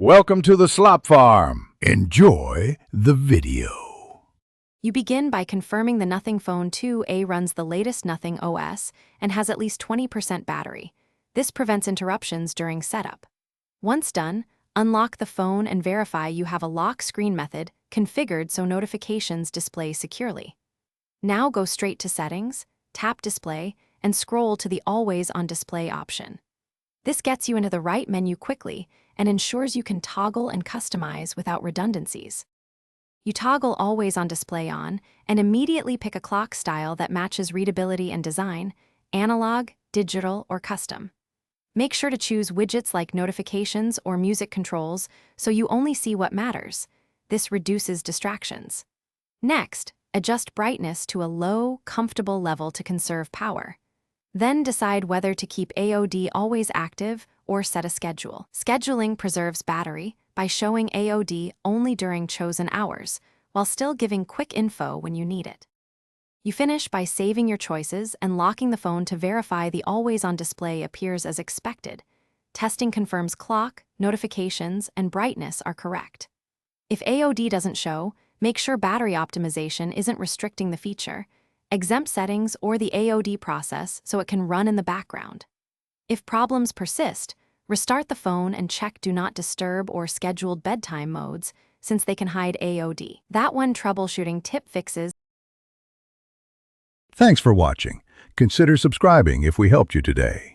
Welcome to the Slop Farm. Enjoy the video. You begin by confirming the Nothing Phone 2A runs the latest Nothing OS and has at least 20% battery. This prevents interruptions during setup. Once done, unlock the phone and verify you have a lock screen method configured so notifications display securely. Now go straight to Settings, tap Display, and scroll to the Always on Display option. This gets you into the right menu quickly and ensures you can toggle and customize without redundancies. You toggle Always on Display on and immediately pick a clock style that matches readability and design, analog, digital, or custom. Make sure to choose widgets like notifications or music controls so you only see what matters. This reduces distractions. Next, adjust brightness to a low, comfortable level to conserve power. Then decide whether to keep AOD always active or set a schedule. Scheduling preserves battery by showing AOD only during chosen hours, while still giving quick info when you need it. You finish by saving your choices and locking the phone to verify the Always on Display appears as expected. Testing confirms clock, notifications, and brightness are correct. If AOD doesn't show, make sure battery optimization isn't restricting the feature. Exempt settings or the AOD process so it can run in the background. If problems persist, restart the phone and check Do Not Disturb or Scheduled Bedtime modes, since they can hide AOD. That one troubleshooting tip fixes. Thanks for watching. Consider subscribing if we helped you today.